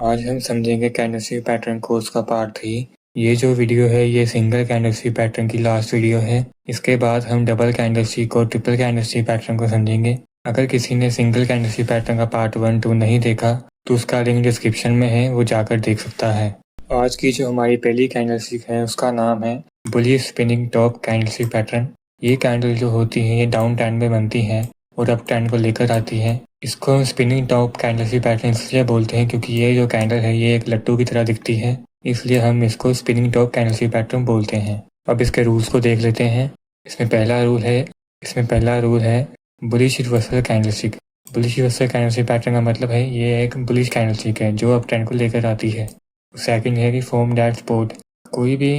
आज हम समझेंगे कैंडलस्टिक पैटर्न कोर्स का पार्ट 3। ये जो वीडियो है ये सिंगल कैंडलस्टिक पैटर्न की लास्ट वीडियो है। इसके बाद हम डबल कैंडलस्टिक और ट्रिपल कैंडलस्टिक पैटर्न को समझेंगे। अगर किसी ने सिंगल कैंडलस्टिक पैटर्न का पार्ट 1, 2 नहीं देखा तो उसका लिंक डिस्क्रिप्शन में है, वो जाकर देख सकता है। आज की जो हमारी पहली कैंडलस्टिक है उसका नाम है bullish spinning top candlestick pattern. ये कैंडल जो होती है ये डाउन ट्रेंड में बनती है और अप ट्रेंड को लेकर आती है। इसको हम स्पिनिंग टॉप कैंडलस्टिक पैटर्न इसलिए बोलते हैं क्योंकि ये जो कैंडल है ये एक लट्टू की तरह दिखती है, इसलिए हम इसको स्पिनिंग टॉप कैंडलस्टिक पैटर्न बोलते हैं। अब इसके रूल्स को देख लेते हैं। इसमें पहला रूल है bullish reversal candlestick. Bullish reversal candlestick pattern का मतलब है ये एक बुलिश कैंडलस्टिक है जो अप ट्रेंड को लेकर आती है। सेकंड है कि फॉर्म दैट सपोर्ट। कोई भी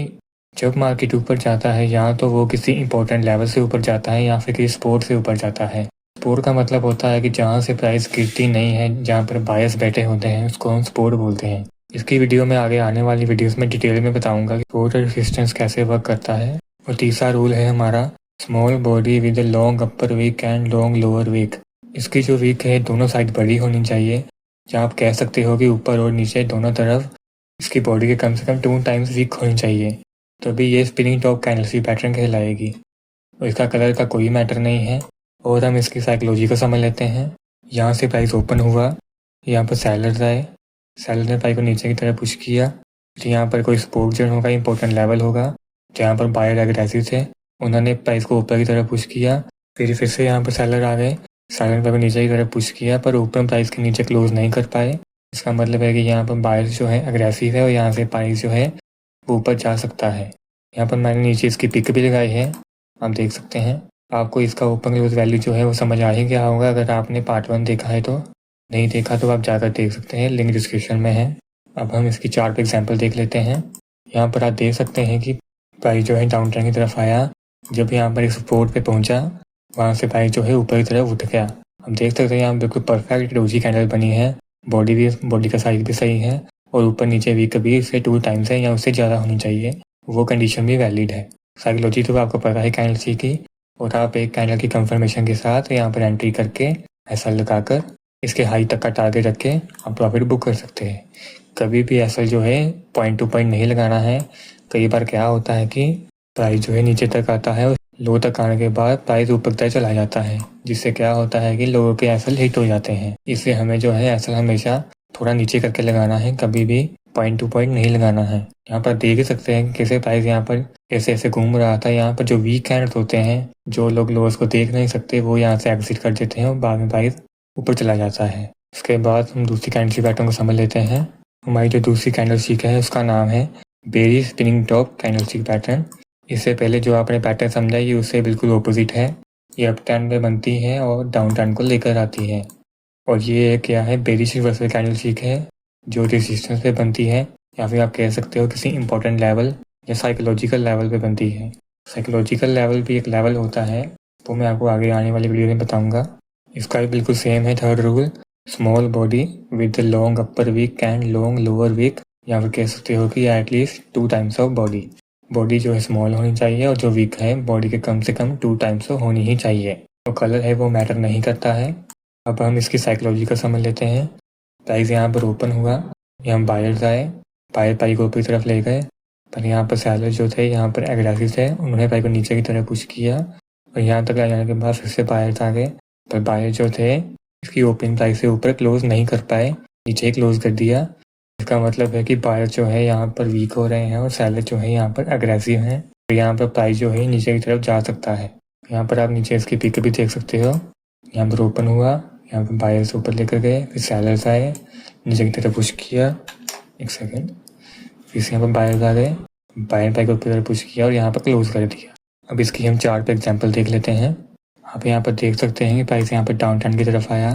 जब मार्केट ऊपर जाता है या तो वो किसी इंपॉर्टेंट लेवल से ऊपर जाता है या फिर किसी सपोर्ट से ऊपर जाता है। सपोर्ट का मतलब होता है कि जहाँ से प्राइस गिरती नहीं है, जहाँ पर बायर्स बैठे होते हैं, उसको हम सपोर्ट बोलते हैं। इसकी वीडियो में आगे आने वाली वीडियोस में डिटेल में बताऊंगा कि सपोर्ट और रेजिस्टेंस कैसे वर्क करता है। और तीसरा रूल है हमारा small body with long upper wick and long lower wick. इसकी जो वीक है दोनों साइड बड़ी होनी चाहिए, जहाँ आप कह सकते हो कि ऊपर और नीचे दोनों तरफ इसकी बॉडी के कम से कम 2 टाइम्स वीक होनी चाहिए, तभी ये स्पिनिंग टॉप कैंडलस्टिक पैटर्न कहलाएगी। और इसका कलर का कोई मैटर नहीं है। और हम इसकी साइकोलॉजी को समझ लेते हैं। यहाँ से प्राइस ओपन हुआ, यहाँ पर सेलर आए, सेलर ने प्राइस को नीचे की तरफ पुश किया, फिर यहाँ पर कोई सपोर्ट जोन होगा, इंपॉर्टेंट लेवल होगा जहाँ पर बायर एग्रेसिव थे, उन्होंने प्राइस को ऊपर की तरफ पुश किया। फिर से यहाँ पर सेलर आ गए, सेलर ने प्राइस को नीचे की तरफ पुश किया पर ऊपर प्राइस के नीचे क्लोज नहीं कर पाए। इसका मतलब है कि यहाँ पर बायर जो है एग्रेसिव है और यहाँ से प्राइस जो है वो ऊपर जा सकता है। यहाँ पर मैंने नीचे इसकी पिक भी लगाई है, आप देख सकते हैं। आपको इसका ओपन क्लोज वैल्यू जो है वो समझ आ ही गया होगा अगर आपने पार्ट 1 देखा है तो। नहीं देखा तो आप जाकर देख सकते हैं, लिंक डिस्क्रिप्शन में है। अब हम इसकी चार्ट पे एग्जांपल देख लेते हैं। यहाँ पर आप देख सकते हैं कि प्राइस जो है डाउन ट्रेंड की तरफ आया, जब यहाँ पर एक सपोर्ट पे पहुँचा वहाँ से प्राइस जो है ऊपर की तरफ उठ गया। हम देख सकते हैं यहाँ बिल्कुल परफेक्ट डोजी कैंडल बनी है, बॉडी का साइज भी सही है और ऊपर नीचे वीक भी इससे 2 टाइम्स है या उससे ज़्यादा होनी चाहिए, वो कंडीशन भी वैलिड है। साइकोलॉजी तो आपको पता है कैंडलस्टिक की। और आप एक कैंडल की कंफर्मेशन के साथ यहाँ पर एंट्री करके एसएल लगाकर इसके हाई तक का टारगेट रख के आप प्रॉफिट बुक कर सकते हैं। कभी भी एसएल जो है पॉइंट टू पॉइंट नहीं लगाना है। कई बार क्या होता है कि प्राइस जो है नीचे तक आता है और लो तक आने के बाद प्राइस ऊपर तक चला जाता है, जिससे क्या होता है कि लोगों के एसएल हिट हो जाते हैं। इसलिए हमें जो है एसएल हमेशा थोड़ा नीचे करके लगाना है, कभी भी पॉइंट टू पॉइंट नहीं लगाना है। यहाँ पर देख ही सकते हैं कैसे प्राइस यहाँ पर ऐसे ऐसे घूम रहा था। यहाँ पर जो वीक कैंडल्स होते हैं, जो लोग लोअर्स को देख नहीं सकते, वो यहाँ से एग्जिट कर देते हैं और बाद में प्राइस ऊपर चला जाता है। उसके बाद हम दूसरी कैंडलस्टिक पैटर्न को समझ लेते हैं। हमारी जो दूसरी कैंडलस्टिक है उसका नाम है bearish spinning top candlestick pattern. इससे पहले जो आपने पैटर्न समझा ये उससे बिल्कुल ऑपोजिट है। ये अप ट्रेंड में बनती है और डाउन ट्रेंड को लेकर आती है। और ये क्या है, बेरिश रिवर्सल कैंडलस्टिक है जो रेजिस्टेंस पे बनती है, या फिर आप कह सकते हो किसी इंपॉर्टेंट लेवल या साइकोलॉजिकल लेवल पे बनती है। साइकोलॉजिकल लेवल भी एक लेवल होता है, वो मैं आपको आगे आने वाली वीडियो में बताऊंगा। इसका भी बिल्कुल सेम है third rule, small body with long upper wick and long lower wick, या फिर कह सकते हो कि at least 2 times of body. Body जो है स्मॉल होनी चाहिए और जो वीक है बॉडी के कम से कम 2 टाइम्स तो होनी ही चाहिए। तो कलर है वो मैटर नहीं करता है। अब हम इसकी साइकोलॉजी को समझ लेते हैं। प्राइस यहाँ पर ओपन हुआ, यहाँ बायर्स आए, बायर प्राइस को ऊपरी तरफ ले गए, पर यहाँ पर सेलर जो थे यहाँ पर एग्रेसिव थे, उन्होंने प्राइस को नीचे की तरफ पुश किया और यहाँ तक आ जाने के बाद फिर से बायर्स आ गए, पर बायर जो थे इसकी ओपनिंग प्राइस से ऊपर क्लोज नहीं कर पाए, नीचे क्लोज कर दिया। इसका मतलब है कि बायर जो है यहाँ पर वीक हो रहे हैं और सेलर जो है यहाँ पर एग्रेसिव हैं, तो यहाँ पर प्राइस जो है नीचे की तरफ जा सकता है। यहाँ पर आप नीचे इसकी पिक भी देख सकते हो। यहाँ पर ओपन हुआ, यहाँ पर बायर्स ऊपर लेकर गए, फिर सेलर्स आए, नीचे की तरफ पुश किया, एक सेकेंड, फिर यहाँ पर बायर्स आ गए, बायर प्राइस को ऊपर पुश किया और यहाँ पर क्लोज कर दिया। अब इसकी हम चार्ट पे एग्जांपल देख लेते हैं। आप यहाँ पर देख सकते हैं कि प्राइस यहाँ पर डाउन ट्रेंड की तरफ आया,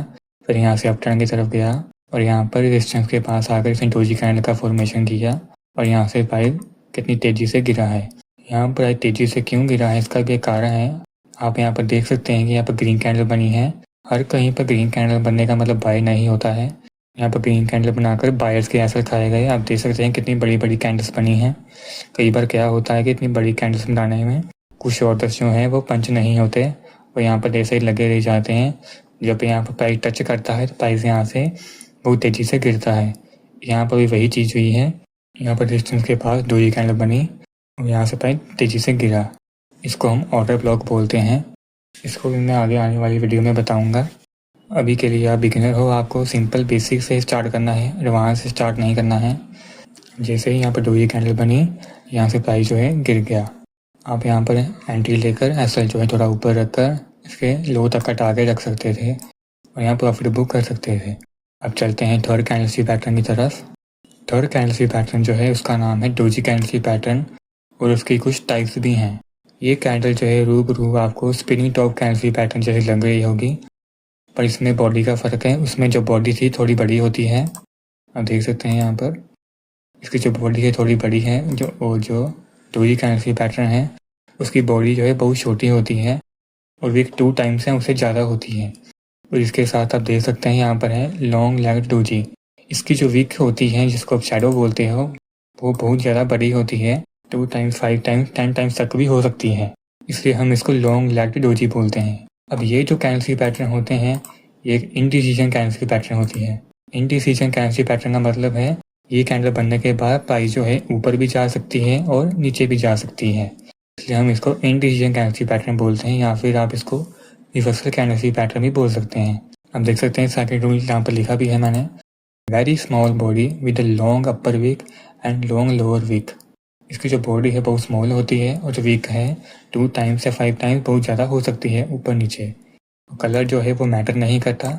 फिर यहाँ से अप ट्रेंड की तरफ गया और यहाँ पर रेजिस्टेंस के पास आकर इसने डोजी कैंडल का फॉर्मेशन किया और यहाँ से प्राइस कितनी तेज़ी से गिरा है। यहाँ पर प्राइस तेज़ी से क्यों गिरा है इसका भी एक कारण है। आप यहाँ पर देख सकते हैं कि यहाँ पर ग्रीन कैंडल बनी है। हर कहीं पर ग्रीन कैंडल बनने का मतलब बाय नहीं होता है। यहाँ पर ग्रीन कैंडल बनाकर बायर्स के एसएल खाए गए। आप देख सकते हैं कितनी बड़ी बड़ी कैंडल्स बनी हैं। कई बार क्या होता है कि इतनी बड़ी कैंडल्स बनाने में कुछ ऑर्डर्स जो हैं वो पंच नहीं होते, वो यहाँ पर ऐसे ही लगे रह जाते हैं। जब यहाँ पर प्राइस टच करता है तो प्राइस यहाँ से बहुत तेज़ी से गिरता है। यहाँ पर भी वही चीज़ हुई है। यहाँ पर रेजिस्टेंस के पास डोजी कैंडल बनी और यहाँ से प्राइस तेज़ी से गिरा। इसको हम ऑर्डर ब्लॉक बोलते हैं। इसको भी मैं आगे आने वाली वीडियो में बताऊँगा। अभी के लिए आप बिगिनर हो, आपको सिंपल बेसिक से स्टार्ट करना है, एडवांस से स्टार्ट नहीं करना है। जैसे ही यहाँ पर डोजी कैंडल बनी, यहाँ से प्राइस जो है गिर गया। आप यहाँ पर एंट्री लेकर एसएल जो है थोड़ा ऊपर रखकर इसके लो तक का टारगेट रख सकते थे और यहाँ प्रॉफिट बुक कर सकते थे। अब चलते हैं थर्ड कैंडलस्टिक पैटर्न की तरफ। थर्ड कैंडलस्टिक पैटर्न जो है उसका नाम है डोजी कैंडलस्टिक पैटर्न और उसकी कुछ टाइप्स भी हैं। ये कैंडल जो है रूबरू आपको स्पिनिंग टॉप कैंडलस्टिक पैटर्न जैसी लग रही होगी, पर इसमें बॉडी का फ़र्क है। उसमें जो बॉडी थी थोड़ी बड़ी होती है, आप देख सकते हैं यहाँ पर इसकी जो बॉडी है थोड़ी बड़ी है। जो डोजी कैंडलस्टिक पैटर्न है उसकी बॉडी जो है बहुत छोटी होती है और विक 2 टाइम्स है उससे ज़्यादा होती है। और इसके साथ आप देख सकते हैं यहाँ पर है लॉन्ग लेग डोजी। इसकी जो विक होती है जिसको आप शैडो बोलते हो वो बहुत ज़्यादा बड़ी होती है, 2 टाइम्स 5 टाइम्स 10 टाइम्स तक भी हो सकती है, इसलिए हम इसको लॉन्ग लेग डोजी बोलते हैं। अब ये जो कैंडलस्टिक पैटर्न होते हैं ये एक इंडिसीजन कैंडलस्टिक पैटर्न होती है। इंडिसीजन कैंडलस्टिक पैटर्न का मतलब है ये कैंडल बनने के बाद प्राइस जो है ऊपर भी जा सकती है और नीचे भी जा सकती है, इसलिए हम इसको इंडिसीजन कैंडलस्टिक पैटर्न बोलते हैं, या फिर आप इसको रिवर्सल कैंडलस्टिक पैटर्न भी बोल सकते हैं। आप देख सकते हैं सेकंड रूल यहाँ पर लिखा भी है मैंने, very small body with a long upper wick and long lower wick. इसकी जो बॉडी है बहुत स्मॉल होती है और जो वीक है 2 टाइम्स या 5 टाइम्स बहुत ज़्यादा हो सकती है ऊपर नीचे। कलर जो है वो मैटर नहीं करता।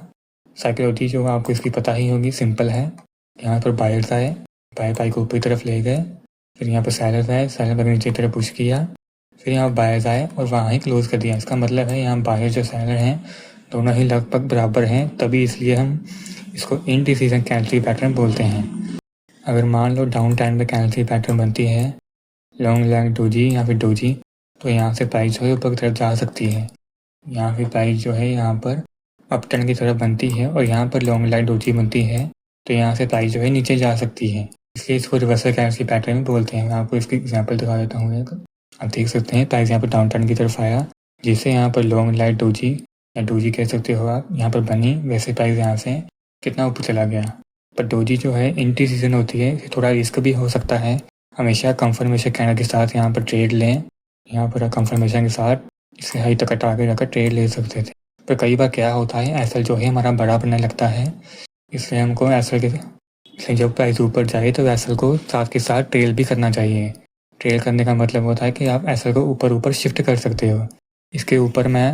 साइकोलॉजी जो आपको इसकी पता ही होगी, सिंपल है। यहाँ पर बायर्स आए, बाय पाई को ऊपर की तरफ ले गए, फिर यहाँ पर सेलर्स आए, सेलर पर नीचे की तरफ पुश किया, फिर यहाँ बायर्स आए और वहाँ ही क्लोज कर दिया। इसका मतलब है यहाँ बायर जो सेलर हैं दोनों ही लगभग बराबर हैं, तभी इसलिए हम इसको इंडिसीजन कैंडलस्टिक पैटर्न बोलते हैं। अगर मान लो डाउन टाइम में कैंडलस्टिक पैटर्न बनती है लॉन्ग लेग डोजी या फिर डोजी, तो यहाँ से प्राइस जो है ऊपर की तरफ जा सकती है। यहाँ फिर प्राइस जो है यहाँ पर अप टर्न की तरफ बनती है और यहाँ पर लॉन्ग लेग डोजी बनती है, तो यहाँ से प्राइस जो है नीचे जा सकती है, इसलिए इसको रिवर्सल कैंडलस्टिक पैटर्न भी बोलते हैं। मैं आपको इसकी एग्जांपल दिखा देता हूँ। आप देख सकते हैं प्राइस यहाँ पर डाउन टर्न की तरफ आया, जिससे यहाँ पर लॉन्ग लेग डोजी या डोजी कह सकते हो आप, यहाँ पर बनी, वैसे प्राइस यहाँ से कितना ऊपर चला गया। पर डोजी जो है इंट्री सीजन होती है, थोड़ा रिस्क भी हो सकता है। हमेशा कंफर्मेशन कैंडल के साथ यहाँ पर ट्रेड लें, यहाँ पर कंफर्मेशन के साथ इसे हाई तक कटा के रखकर ट्रेड ले सकते थे। पर कई बार क्या होता है एसएल जो है हमारा बड़ा बनने लगता है, इसलिए हमको एसएल के जब प्राइस ऊपर जाए तो एसएल को साथ के साथ ट्रेल भी करना चाहिए। ट्रेल करने का मतलब होता है कि आप एसएल को ऊपर ऊपर शिफ्ट कर सकते हो। इसके ऊपर मैं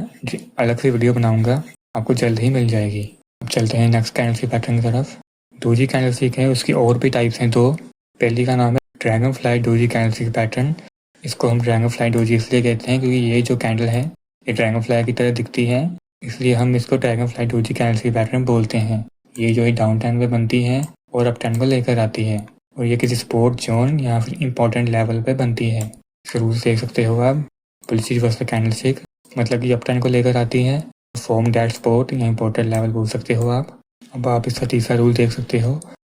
अलग से वीडियो बनाऊंगा, आपको जल्द ही मिल जाएगी। अब चलते हैं नेक्स्ट कैंडलस्टिक पैटर्न की तरफ। डोजी कैंडलस्टिक है, उसकी और भी टाइप्स हैं 2। पहली का नाम है dragon fly doji candlestick pattern. इसको हम ड्रैगन फ्लाई डोजी इसलिए कहते हैं क्योंकि ये जो कैंडल है ये ड्रैगन फ्लाई की तरह दिखती है, इसलिए हम इसको dragon fly doji candlestick pattern बोलते हैं। ये जो है डाउन टाइम पे बनती है और अप टाइम को लेकर आती है, और ये किसी स्पोर्ट जोन या फिर इंपॉर्टेंट लेवल पे बनती है। इसके रूल्स देख सकते हो आप। पुलिस रिवर्सल कैंडलस्टिक मतलब कि अप टाइम को लेकर आती है, फॉर्म दैट स्पोर्ट या इंपॉर्टेंट लेवल बोल सकते हो आप। अब आप इसका तीसरा रूल देख सकते हो,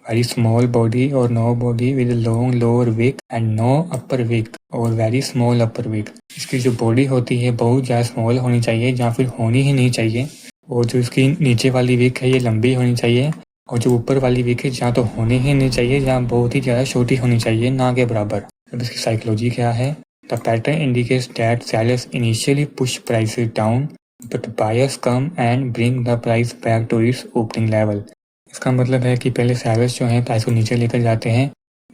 वेरी स्मॉल बॉडी और no body with long lower wick and no upper wick और वेरी स्मॉल अपर विक। इसकी जो बॉडी होती है बहुत ज़्यादा स्मॉल होनी चाहिए या फिर होनी ही नहीं चाहिए, और जो इसकी नीचे वाली विक है ये लंबी होनी चाहिए, और जो ऊपर वाली विक है जहाँ तो होनी ही नहीं चाहिए, जहाँ बहुत ही ज़्यादा छोटी होनी चाहिए, ना के बराबर। अब इसकी साइकोलॉजी क्या है, the pattern indicates that sellers initially push prices down but buyers come and bring the price back to its opening level. इसका मतलब है कि पहले सेलर्स जो हैं प्राइस को नीचे लेकर जाते हैं,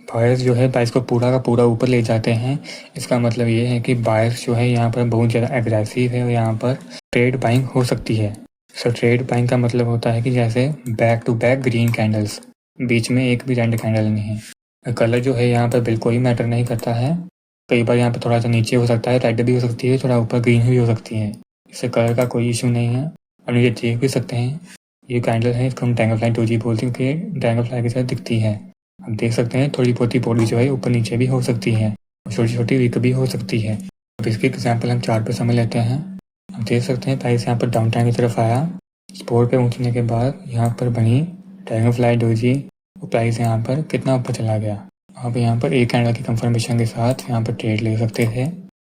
बायर्स जो है प्राइस को पूरा का पूरा ऊपर ले जाते हैं। इसका मतलब ये है कि बायर्स जो है यहाँ पर बहुत ज़्यादा एग्रेसिव है और यहाँ पर ट्रेड बाइंग हो सकती है। सो ट्रेड बाइंग का मतलब होता है कि जैसे back to back green candles, बीच में एक भी रेड कैंडल नहीं है। कलर जो है यहाँ पर बिल्कुल ही मैटर नहीं करता है। कई बार यहाँ पर थोड़ा सा नीचे हो सकता है, रेड भी हो सकती है, थोड़ा ऊपर ग्रीन भी हो सकती है। इससे कलर का कोई इशू नहीं है। और ये देख भी सकते हैं ये कैंडल है, इसको हम ड्रैगन फ्लाई डोजी बोलते हैं क्योंकि ड्रैगन फ्लाई की तरह दिखती है। आप देख सकते हैं थोड़ी बहुत ही बॉडी जो है ऊपर नीचे भी हो सकती है, छोटी छोटी वीक भी हो सकती है। अब इसकी एग्जाम्पल हम चार्ट पर समझ लेते हैं। आप देख सकते हैं प्राइस यहाँ पर डाउन टाइम की तरफ आया, स्पोर्ट पे पहुँचने के बाद यहाँ पर बनी ड्रैगन फ्लाई डोजी, वो प्राइस यहाँ पर कितना ऊपर चला गया। आप यहाँ पर एक कैंडल की कंफर्मेशन के साथ यहाँ पर ट्रेड ले सकते थे,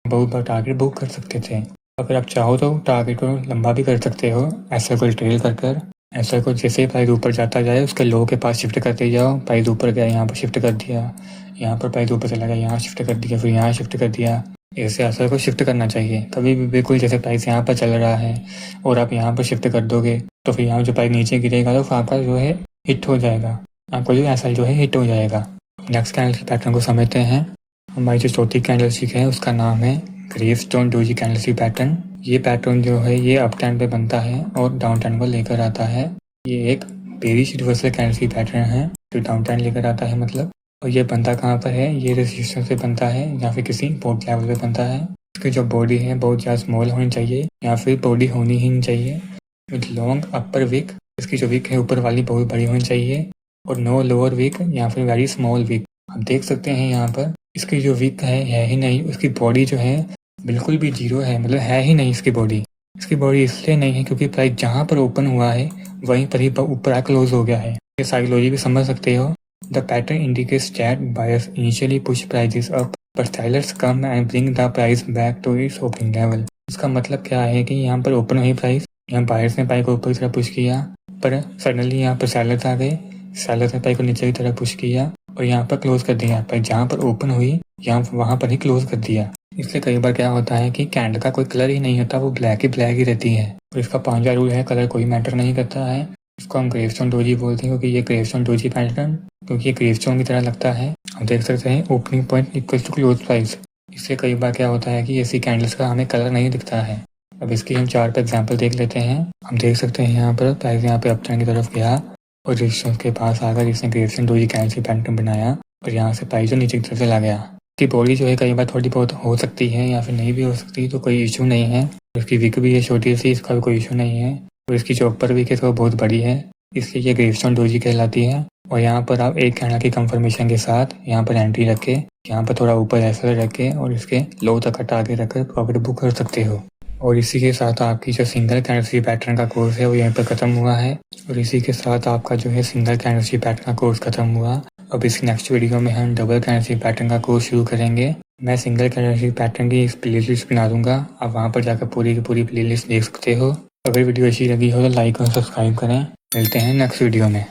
बहुत बार टारगेट बुक कर सकते थे। अगर आप चाहो तो टारगेट को लंबा भी कर सकते हो, ऐसा कोई ट्रेल कर ऐसा को जैसे ही प्राइस ऊपर जाता जाए उसके लो के पास शिफ्ट करते जाओ। प्राइस ऊपर गया, यहाँ पर शिफ्ट कर दिया, यहाँ पर प्राइस ऊपर चला गया, यहाँ शिफ्ट कर दिया, फिर यहाँ शिफ्ट कर दिया। ऐसे असर को शिफ्ट करना चाहिए। कभी भी बिल्कुल जैसे प्राइस यहाँ पर चल रहा है और आप यहाँ पर शिफ्ट कर दोगे तो फिर यहाँ जो प्राइस नीचे गिरेगा तो आपका जो है हिट हो जाएगा, आपका जो एसएल जो है हिट हो जाएगा। नेक्स्ट कैंडल पैटर्न को समझते हैं। हमारी जो चौथी कैंडल स्टिक है उसका नाम है gravestone doji candle stick pattern. ये पैटर्न जो है ये अप ट्रेंड पे बनता है और डाउन ट्रेंड को लेकर आता है। ये एक bearish reversal candle stick pattern है जो डाउन ट्रेंड लेकर आता है मतलब। और ये बनता कहाँ पर है, ये रेजिस्टेंस पे बनता है या फिर किसी बोर्ड लेवल पे बनता है। इसकी जो बॉडी है बहुत ज़्यादा स्मॉल होनी चाहिए या फिर बॉडी होनी ही नहीं चाहिए विद लॉन्ग अपर विक। इसकी जो विक है ऊपर वाली बहुत बड़ी होनी चाहिए और नो लोअर विक या फिर वेरी स्मॉल विक। आप देख सकते हैं यहाँ पर इसकी जो विक है ही नहीं, उसकी बॉडी जो है बिल्कुल भी जीरो है, मतलब है ही नहीं इसकी बॉडी। इसकी बॉडी इसलिए नहीं है क्योंकि प्राइस जहाँ पर ओपन हुआ है वहीं पर ही ऊपर क्लोज हो गया है। ये साइकोलॉजी भी समझ सकते हो। The pattern indicates that buyers initially push prices up but sellers come and bring the price back to its opening level. इसका मतलब क्या है कि यहाँ पर ओपन हुई प्राइस, यहाँ बायर्स ने प्राइस को ऊपर की तरफ पुश किया पर सडनली यहाँ पर सेलर्स आ गए, सेलर्स ने प्राइस को नीचे की तरफ पुश किया और यहाँ पर क्लोज कर दिया। पर जहाँ पर ओपन हुई यहाँ वहाँ पर ही क्लोज कर दिया। इसलिए कई बार क्या होता है कि कैंडल का कोई कलर ही नहीं होता, वो ब्लैक ही रहती है। और इसका 5 रूल है, कलर कोई मैटर नहीं करता है। इसको हम ग्रेवस्टोन डोजी बोलते हैं क्योंकि ये ग्रेवस्टोन डोजी पैटर्न क्योंकि ये ग्रेवस्टोन की तरह लगता है। हम देख सकते हैं opening point equal to close price. इससे कई बार क्या होता है कि ऐसी कैंडल्स का हमें कलर नहीं दिखता है। अब इसकी हम 4 पे एग्जाम्पल देख लेते हैं। हम देख सकते हैं यहाँ पर प्राइस यहाँ पे अपट्रेंड की तरफ गया और रेजिस्टेंस के पास आकर इसने ग्रेवस्टोन डोजी कैंडल पैटर्न बनाया और यहाँ से प्राइस जो नीचे की तरफ चला गया। इसकी बॉडी जो है कई बार थोड़ी बहुत हो सकती है या फिर नहीं भी हो सकती, तो कोई इशू नहीं है। इसकी विक भी है छोटी सी, इसका भी कोई इशू नहीं है। और इसकी जो ऊपर विक है तो बहुत बड़ी है, इसलिए ये ग्रेवस्टोन डोजी कहलाती है। और यहाँ पर आप एक कैंडल की कंफर्मेशन के साथ यहाँ पर एंट्री रख के यहाँ पर थोड़ा ऊपर ऐसा रख के और इसके लो तक हटा के रखकर प्रॉफिट बुक कर सकते हो। और इसी के साथ आपकी जो सिंगल कैंडल पैटर्न का कोर्स है वो यहीं पर खत्म हुआ है। और इसी के साथ आपका जो है सिंगल कैंडल पैटर्न का कोर्स खत्म हुआ। अब इस नेक्स्ट वीडियो में हम डबल कैंडल पैटर्न का कोर्स शुरू करेंगे। मैं सिंगल कैंडल पैटर्न की प्लेलिस्ट बना दूंगा, आप वहाँ पर जाकर पूरी की पूरी प्लेलिस्ट देख सकते हो। अगर वीडियो अच्छी लगी हो तो लाइक और सब्सक्राइब करें। मिलते हैं नेक्स्ट वीडियो में।